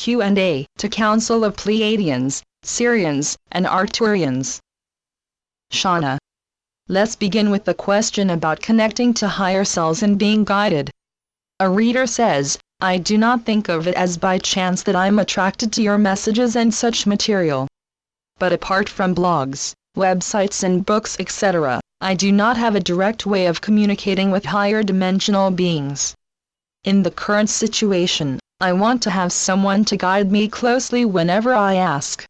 Q&A to Council of Pleiadians, Sirians, and Arcturians. Shauna. Let's begin with the question about connecting to higher selves and being guided. A reader says, I do not think of it as by chance that I'm attracted to your messages and such material. But apart from blogs, websites and books etc., I do not have a direct way of communicating with higher dimensional beings. In the current situation, I want to have someone to guide me closely whenever I ask.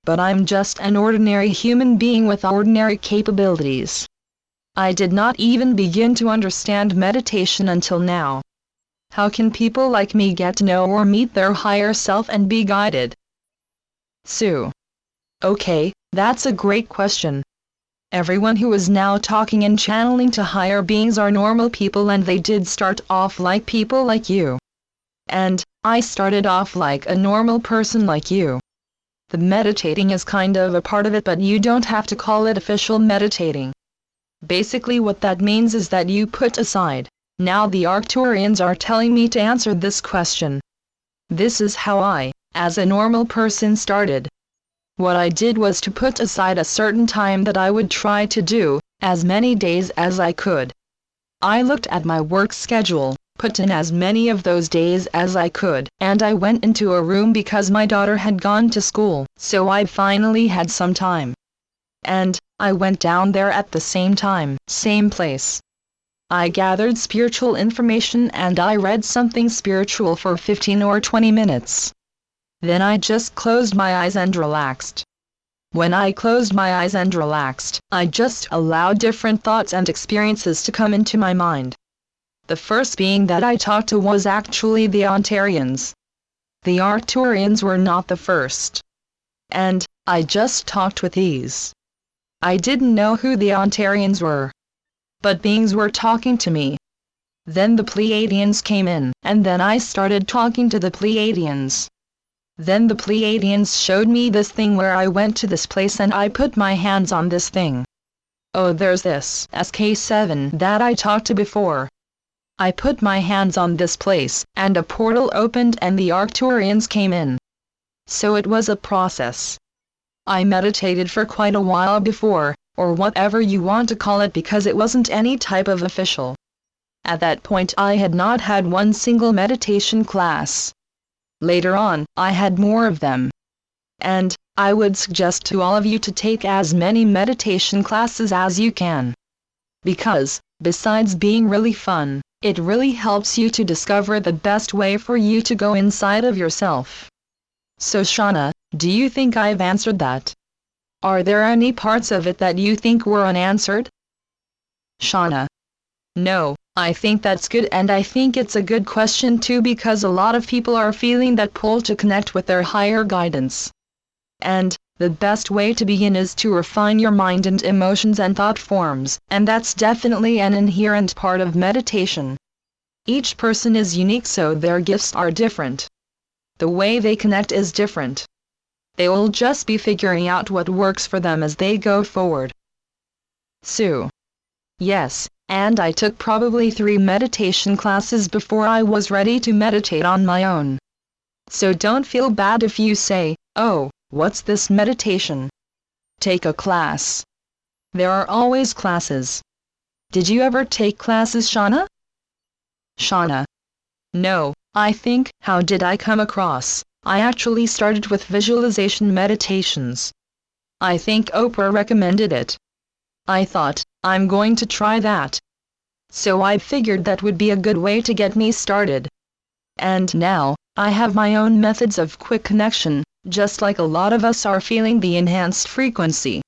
But I'm just an ordinary human being with ordinary capabilities. I did not even begin to understand meditation until now. How can people like me get to know or meet their higher self and be guided? Sue. Okay, that's a great question. Everyone who is now talking and channeling to higher beings are normal people, and they did start off like people like you. And I started off like a normal person like you. The meditating is kind of a part of it, but you don't have to call it official meditating. Basically what that means is that you put aside. Now the Arcturians are telling me to answer this question. This is how I, as a normal person, started. What I did was to put aside a certain time that I would try to do, as many days as I could. I looked at my work schedule, put in as many of those days as I could, and I went into a room because my daughter had gone to school, so I finally had some time. And I went down there at the same time, same place. I gathered spiritual information and I read something spiritual for 15 or 20 minutes. Then I just closed my eyes and relaxed. When I closed my eyes and relaxed, I just allowed different thoughts and experiences to come into my mind. The first being that I talked to was actually the Arcturians. The Arcturians were not the first. And I just talked with these. I didn't know who the Arcturians were. But beings were talking to me. Then the Pleiadians came in, and then I started talking to the Pleiadians. Then the Pleiadians showed me this thing where I went to this place and I put my hands on this thing. Oh, there's this SK7 that I talked to before. I put my hands on this place, and a portal opened and the Arcturians came in. So it was a process. I meditated for quite a while before, or whatever you want to call it, because it wasn't any type of official. At that point I had not had one single meditation class. Later on, I had more of them. And I would suggest to all of you to take as many meditation classes as you can. Because, besides being really fun, it really helps you to discover the best way for you to go inside of yourself. So Shauna, do you think I've answered that? Are there any parts of it that you think were unanswered? Shauna. No, I think that's good, and I think it's a good question too, because a lot of people are feeling that pull to connect with their higher guidance. And the best way to begin is to refine your mind and emotions and thought forms, and that's definitely an inherent part of meditation. Each person is unique, so their gifts are different. The way they connect is different. They will just be figuring out what works for them as they go forward. Sue. Yes, and I took probably 3 meditation classes before I was ready to meditate on my own. So don't feel bad if you say, oh, what's this meditation? Take a class. There are always classes. Did you ever take classes, Shauna? Shauna. No, I think, how did I come across? I actually started with visualization meditations. I think Oprah recommended it. I thought, I'm going to try that. So I figured that would be a good way to get me started. And now, I have my own methods of quick connection, just like a lot of us are feeling the enhanced frequency.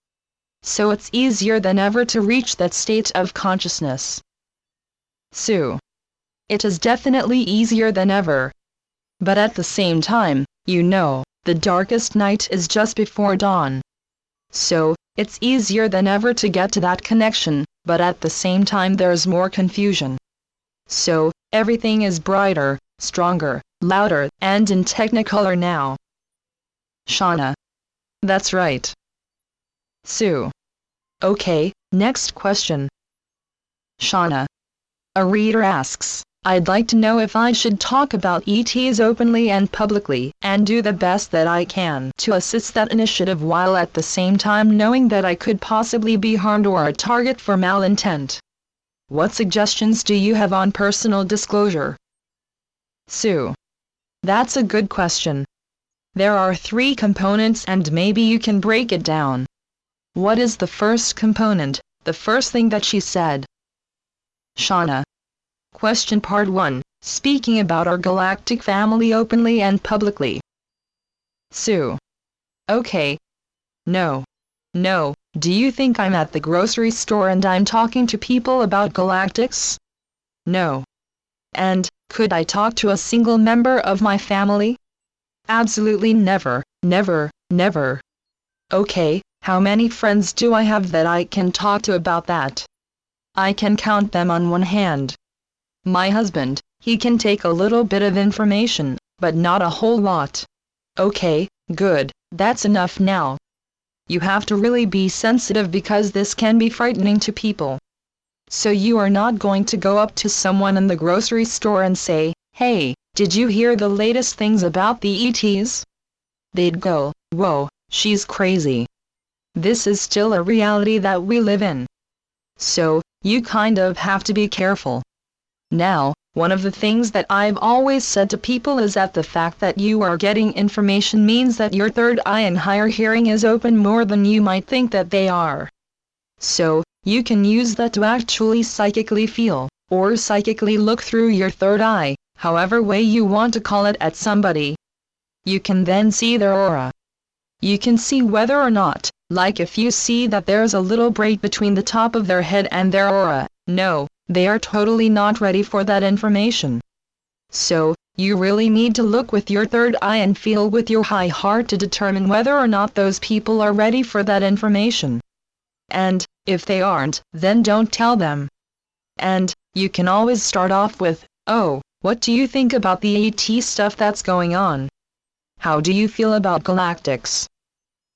So it's easier than ever to reach that state of consciousness. Sue. It is definitely easier than ever. But at the same time, you know, the darkest night is just before dawn. So, it's easier than ever to get to that connection, but at the same time there's more confusion. So, everything is brighter, stronger, louder, and in technicolor now. Shauna. That's right. Sue. Okay, next question. Shauna. A reader asks, I'd like to know if I should talk about ETs openly and publicly, and do the best that I can to assist that initiative while at the same time knowing that I could possibly be harmed or a target for malintent. What suggestions do you have on personal disclosure? Sue. That's a good question. There are 3 components and maybe you can break it down. What is the first component, the first thing that she said? Shauna. Question part 1, speaking about our galactic family openly and publicly. Sue. Okay. No. Do you think I'm at the grocery store and I'm talking to people about galactics? No. And, could I talk to a single member of my family? Absolutely never. Okay, how many friends do I have that I can talk to about that? I can count them on one hand. My husband, he can take a little bit of information, but not a whole lot. Okay, good, that's enough now. You have to really be sensitive because this can be frightening to people. So you are not going to go up to someone in the grocery store and say, "Hey, did you hear the latest things about the ETs?" They'd go, "Whoa, she's crazy." This is still a reality that we live in. So, you kind of have to be careful. Now, one of the things that I've always said to people is that the fact that you are getting information means that your third eye and higher hearing is open more than you might think that they are. So, you can use that to actually psychically feel, or psychically look through your third eye, however way you want to call it, at somebody. You can then see their aura. You can see whether or not, like if you see that there's a little break between the top of their head and their aura, no, they are totally not ready for that information. So, you really need to look with your third eye and feel with your high heart to determine whether or not those people are ready for that information. And, if they aren't, then don't tell them. And, you can always start off with, "Oh, what do you think about the AT stuff that's going on? How do you feel about galactics?"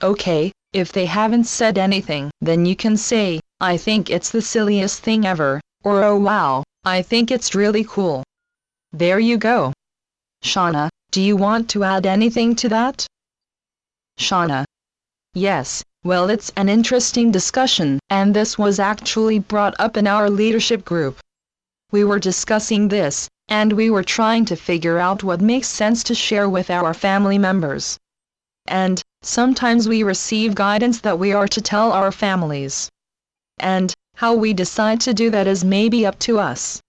Okay, if they haven't said anything, then you can say, "I think it's the silliest thing ever," or "Oh wow, I think it's really cool." There you go. Shauna, do you want to add anything to that? Shauna. Yes, well, it's an interesting discussion, and this was actually brought up in our leadership group. We were discussing this, and we were trying to figure out what makes sense to share with our family members. And, sometimes we receive guidance that we are to tell our families. And, how we decide to do that is maybe up to us.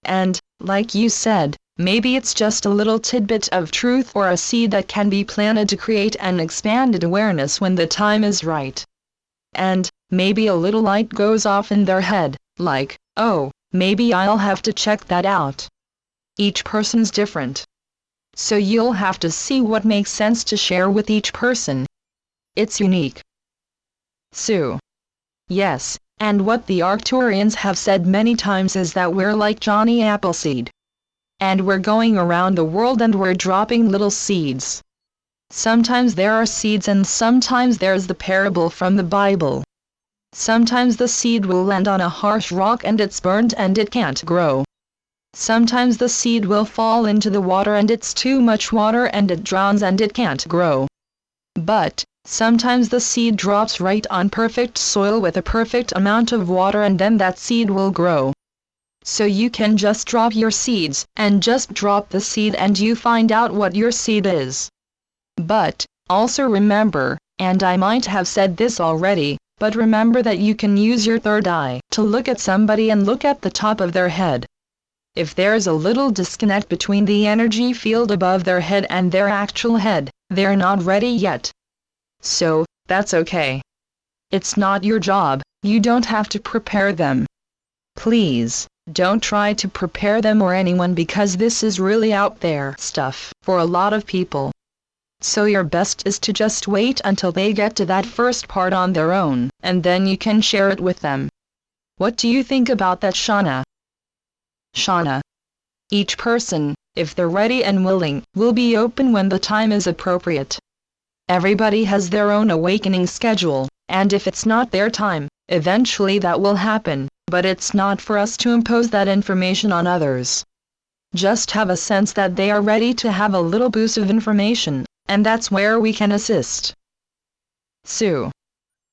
And, like you said, maybe it's just a little tidbit of truth or a seed that can be planted to create an expanded awareness when the time is right. And, maybe a little light goes off in their head, like, "Oh, maybe I'll have to check that out." Each person's different. So you'll have to see what makes sense to share with each person. It's unique. Sue. Yes, and what the Arcturians have said many times is that we're like Johnny Appleseed. And we're going around the world and we're dropping little seeds. Sometimes there are seeds and sometimes there's the parable from the Bible. Sometimes the seed will land on a harsh rock and it's burnt and it can't grow. Sometimes the seed will fall into the water and it's too much water and it drowns and it can't grow. But, sometimes the seed drops right on perfect soil with a perfect amount of water and then that seed will grow. So you can just drop your seeds, and just drop the seed and you find out what your seed is. But, also remember, and I might have said this already, but remember that you can use your third eye to look at somebody and look at the top of their head. If there's a little disconnect between the energy field above their head and their actual head, they're not ready yet. So, that's okay. It's not your job, you don't have to prepare them. Please, don't try to prepare them or anyone because this is really out there stuff for a lot of people. So your best is to just wait until they get to that first part on their own, and then you can share it with them. What do you think about that, Shauna? Shauna. Each person, if they're ready and willing, will be open when the time is appropriate. Everybody has their own awakening schedule, and if it's not their time, eventually that will happen, but it's not for us to impose that information on others. just have a sense that they are ready to have a little boost of information, and that's where we can assist. Sue.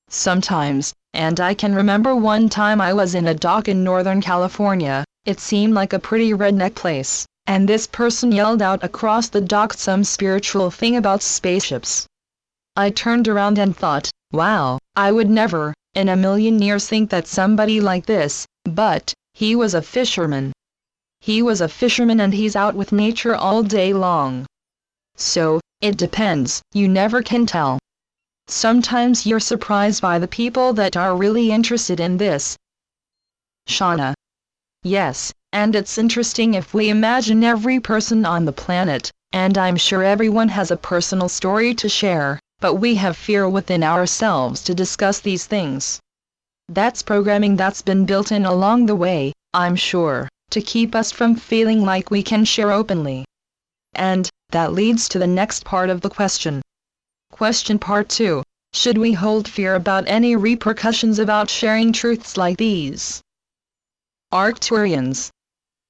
Sometimes, and I can remember one time I was in a dock in Northern California. It seemed like a pretty redneck place, and this person yelled out across the dock some spiritual thing about spaceships. I turned around and thought, wow, I would never, in a million years think that somebody like this, but, he was a fisherman. He was a fisherman and he's out with nature all day long. So, it depends, you never can tell. Sometimes you're surprised by the people that are really interested in this. Shauna. Yes, and it's interesting if we imagine every person on the planet, and I'm sure everyone has a personal story to share, but we have fear within ourselves to discuss these things. That's programming that's been built in along the way, I'm sure, to keep us from feeling like we can share openly. And that leads to the next part of the question. Question part 2. Should we hold fear about any repercussions about sharing truths like these? Arcturians.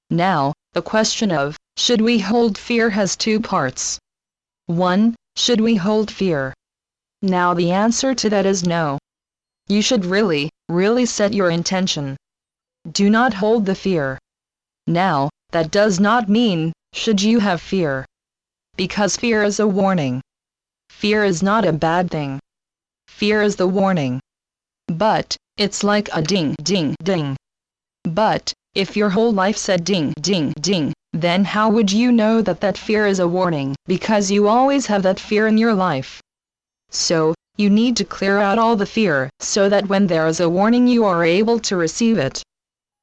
Now, the question of, should we hold fear has two parts. 1. Should we hold fear? Now the answer to that is no. You should really set your intention. Do not hold the fear. Now, that does not mean, should you have fear? Because fear is a warning. Fear is not a bad thing. Fear is the warning. But, it's like a ding, ding, ding. But, if your whole life said ding, ding, ding, then how would you know that that fear is a warning? Because you always have that fear in your life. So, you need to clear out all the fear, so that when there is a warning you are able to receive it.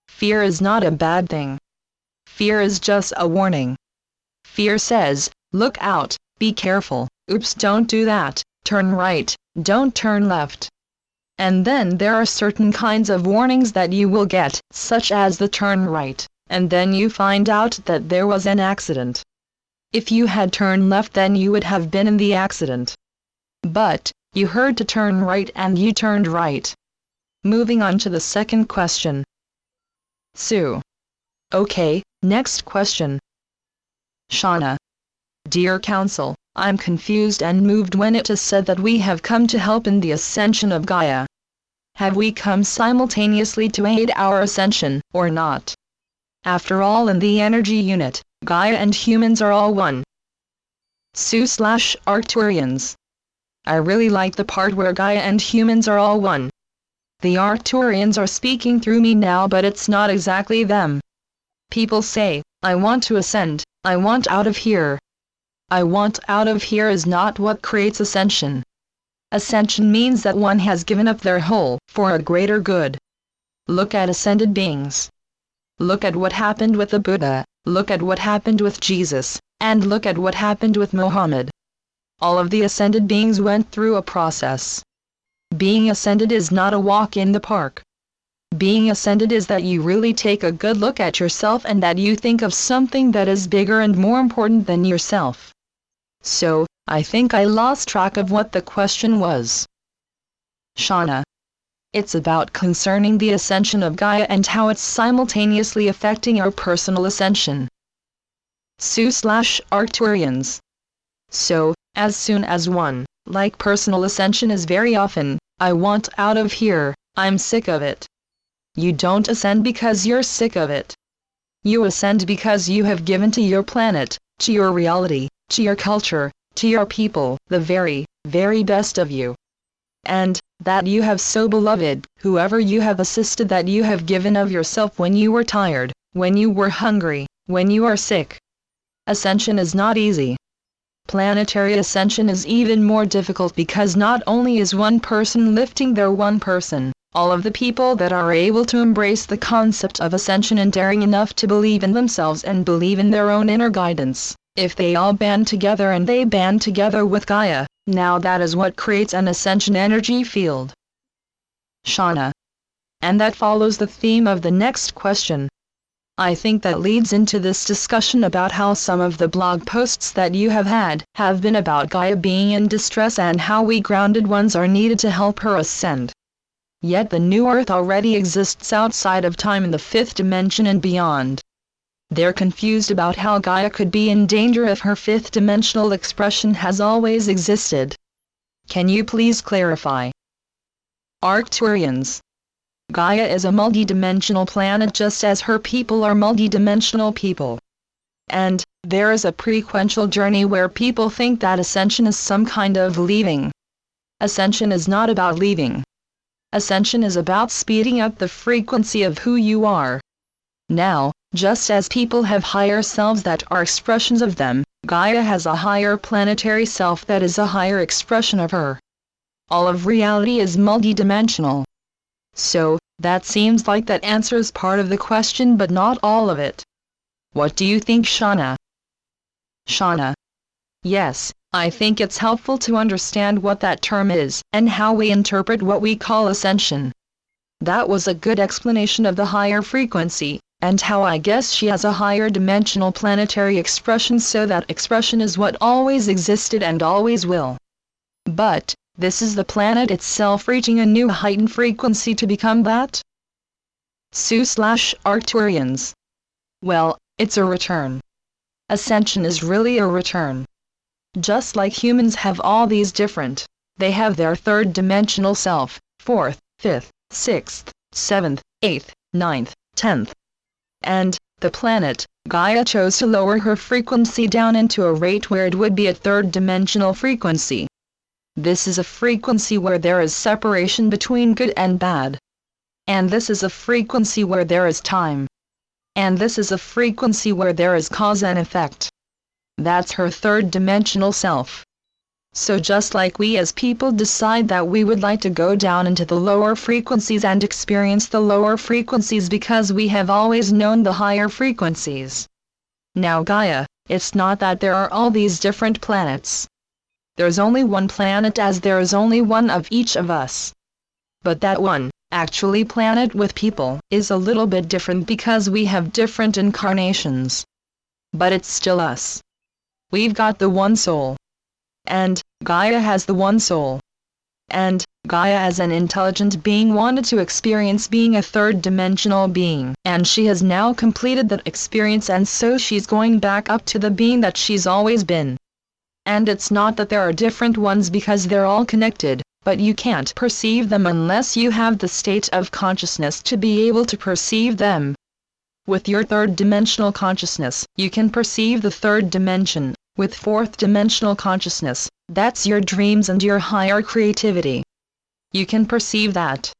Fear is not a bad thing. Fear is just a warning. Fear says, look out, be careful, oops, don't do that, turn right, don't turn left. And then there are certain kinds of warnings that you will get, such as the turn right, and then you find out that there was an accident. If you had turned left then you would have been in the accident. But, you heard to turn right and you turned right. Moving on to the second question. Sue. Okay, next question. Shauna. Dear Council, I'm confused and moved when it is said that we have come to help in the ascension of Gaia. Have we come simultaneously to aid our ascension, or not? After all, in the energy unit, Gaia and humans are all one. Sue/Arcturians. I really like the part where Gaia and humans are all one. The Arcturians are speaking through me now, but it's not exactly them. People say, I want to ascend, I want out of here. I want out of here is not what creates ascension. Ascension means that one has given up their whole, for a greater good. Look at ascended beings. Look at what happened with the Buddha, look at what happened with Jesus, and look at what happened with Muhammad. All of the ascended beings went through a process. Being ascended is not a walk in the park. Being ascended is that you really take a good look at yourself and that you think of something that is bigger and more important than yourself. So, I think I lost track of what the question was. Shauna. It's about concerning the ascension of Gaia and how it's simultaneously affecting our personal ascension. Sue/Arcturians. So, as soon as one, like personal ascension is very often, I want out of here, I'm sick of it. You don't ascend because you're sick of it. You ascend because you have given to your planet, to your reality, to your culture, to your people, the very, very best of you. And, that you have so beloved, whoever you have assisted, that you have given of yourself when you were tired, when you were hungry, when you are sick. Ascension is not easy. Planetary ascension is even more difficult because not only is one person lifting their one person, all of the people that are able to embrace the concept of ascension and daring enough to believe in themselves and believe in their own inner guidance, if they all band together and they band together with Gaia, now that is what creates an ascension energy field. Shauna. And that follows the theme of the next question. I think that leads into this discussion about how some of the blog posts that you have had have been about Gaia being in distress and how we grounded ones are needed to help her ascend. Yet the new Earth already exists outside of time in the fifth dimension and beyond. They're confused about how Gaia could be in danger if her fifth-dimensional expression has always existed. Can you please clarify? Arcturians. Gaia is a multidimensional planet just as her people are multidimensional people. And there is a prequential journey where people think that ascension is some kind of leaving. Ascension is not about leaving. Ascension is about speeding up the frequency of who you are. Now, just as people have higher selves that are expressions of them, Gaia has a higher planetary self that is a higher expression of her. All of reality is multidimensional. So, that seems like that answers part of the question but not all of it. What do you think, Shauna? Shauna. Yes, I think it's helpful to understand what that term is, and how we interpret what we call ascension. That was a good explanation of the higher frequency, and how I guess she has a higher dimensional planetary expression, so that expression is what always existed and always will. But, this is the planet itself reaching a new heightened frequency to become that? Arcturians. Well, it's a return. Ascension is really a return. Just like humans have all these different, they have their third-dimensional self, fourth, fifth, sixth, seventh, eighth, ninth, 10th. And, the planet, Gaia chose to lower her frequency down into a rate where it would be a third-dimensional frequency. This is a frequency where there is separation between good and bad. And this is a frequency where there is time. And this is a frequency where there is cause and effect. That's her third-dimensional self. So just like we as people decide that we would like to go down into the lower frequencies and experience the lower frequencies because we have always known the higher frequencies. Now Gaia, it's not that there are all these different planets. There's only one planet as there is only one of each of us. But that one, actually planet with people, is a little bit different because we have different incarnations. But it's still us. We've got the one soul. And Gaia has the one soul. And Gaia as an intelligent being wanted to experience being a third-dimensional being, and she has now completed that experience, and so she's going back up to the being that she's always been. And it's not that there are different ones because they're all connected, but you can't perceive them unless you have the state of consciousness to be able to perceive them. With your third-dimensional consciousness, you can perceive the third dimension. With fourth-dimensional consciousness, that's your dreams and your higher creativity. You can perceive that.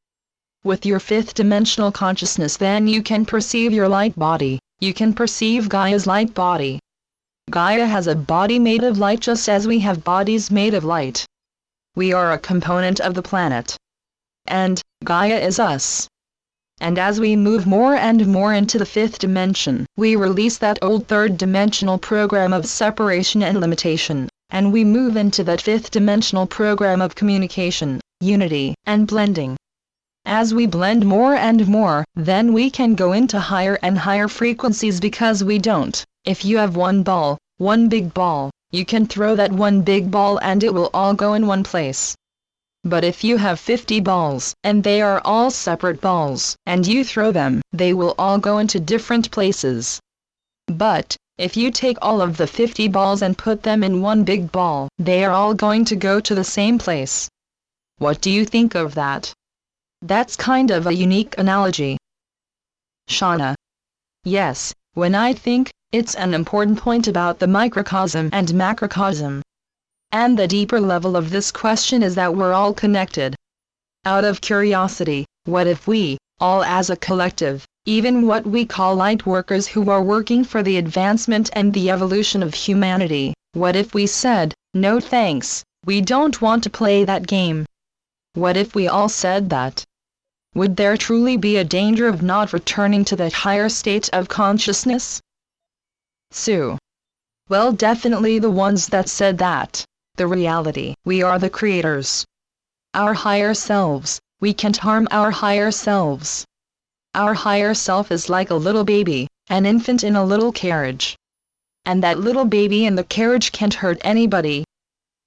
With your fifth-dimensional consciousness, then you can perceive your light body. You can perceive Gaia's light body. Gaia has a body made of light just as we have bodies made of light. We are a component of the planet. And Gaia is us. And as we move more and more into the fifth dimension, we release that old third-dimensional program of separation and limitation, and we move into that fifth-dimensional program of communication, unity, and blending. As we blend more and more, then we can go into higher and higher frequencies because we don't. If you have one ball, one big ball, you can throw that one big ball and it will all go in one place. But if you have 50 balls, and they are all separate balls, and you throw them, they will all go into different places. But, if you take all of the 50 balls and put them in one big ball, they are all going to go to the same place. What do you think of that? That's kind of a unique analogy. Shauna. Yes, when I think, it's an important point about the microcosm and macrocosm. And the deeper level of this question is that we're all connected. Out of curiosity, what if we, all as a collective, even what we call light workers who are working for the advancement and the evolution of humanity, what if we said, no thanks, we don't want to play that game? What if we all said that? Would there truly be a danger of not returning to that higher state of consciousness? Sue. Well, definitely the ones that said that. The reality, we are the creators. Our higher selves, we can't harm our higher selves. Our higher self is like a little baby, an infant in a little carriage. And that little baby in the carriage can't hurt anybody.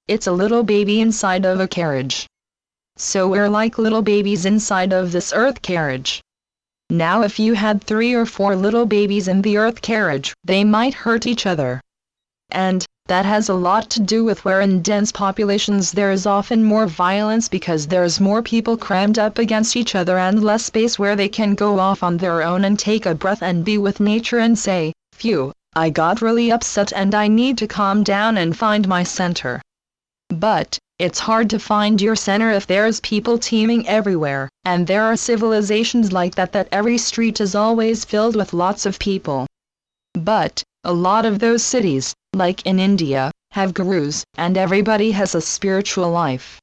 It's a little baby inside of a carriage. So we're like little babies inside of this earth carriage. Now if you had 3 or 4 little babies in the Earth carriage, they might hurt each other. And that has a lot to do with where in dense populations there is often more violence because there's more people crammed up against each other and less space where they can go off on their own and take a breath and be with nature and say, phew, I got really upset and I need to calm down and find my center. But it's hard to find your center if there's people teeming everywhere, and there are civilizations like that every street is always filled with lots of people. But a lot of those cities, like in India, have gurus, and everybody has a spiritual life.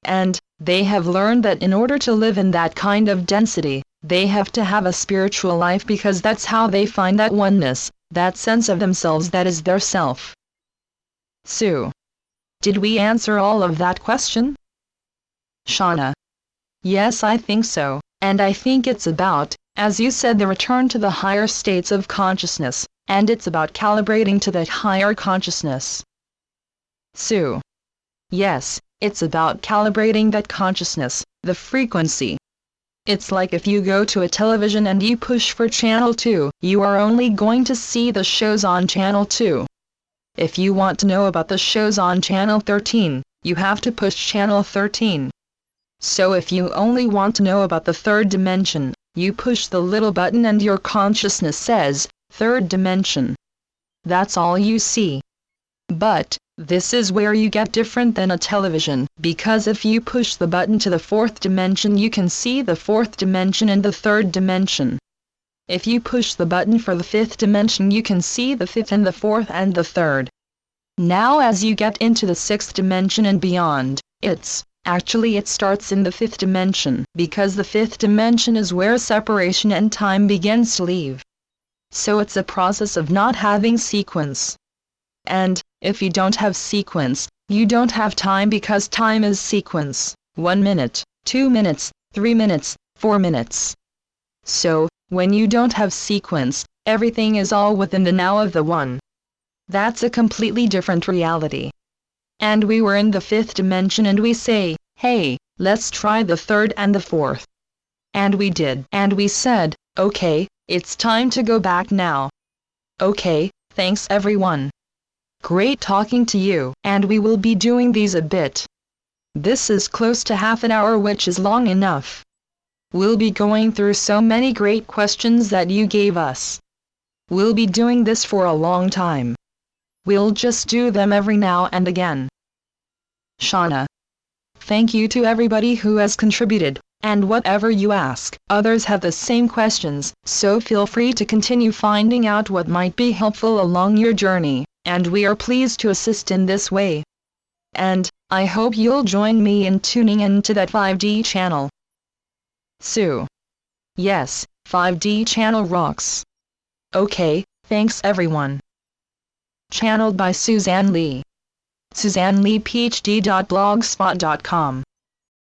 And they have learned that in order to live in that kind of density, they have to have a spiritual life because that's how they find that oneness, that sense of themselves that is their self. Sue. Did we answer all of that question? Shauna. Yes, I think so, and I think it's about, as you said, the return to the higher states of consciousness, and it's about calibrating to that higher consciousness. Sue. Yes, it's about calibrating that consciousness, the frequency. It's like if you go to a television and you push for channel 2, you are only going to see the shows on channel 2. If you want to know about the shows on channel 13, you have to push channel 13. So if you only want to know about the third dimension, you push the little button and your consciousness says, third dimension. That's all you see. But this is where you get different than a television, because if you push the button to the fourth dimension you can see the fourth dimension and the third dimension. If you push the button for the fifth dimension you can see the fifth and the fourth and the third. Now as you get into the sixth dimension and beyond, it starts in the fifth dimension, because the fifth dimension is where separation and time begins to leave. So it's a process of not having sequence. And if you don't have sequence, you don't have time because time is sequence, 1 minute, 2 minutes, 3 minutes, 4 minutes. So, when you don't have sequence, everything is all within the now of the one. That's a completely different reality. And we were in the fifth dimension and we say, hey, let's try the third and the fourth. And we did. And we said, okay, it's time to go back now. Okay, thanks everyone. Great talking to you. And we will be doing these a bit. This is close to half an hour, which is long enough. We'll be going through so many great questions that you gave us. We'll be doing this for a long time. We'll just do them every now and again. Shauna. Thank you to everybody who has contributed, and whatever you ask, others have the same questions, so feel free to continue finding out what might be helpful along your journey, and we are pleased to assist in this way. And I hope you'll join me in tuning into that 5D channel. Sue. Yes, 5D channel rocks. Okay, thanks everyone. Channeled by Suzanne Lee. SuzanneLeePhD.blogspot.com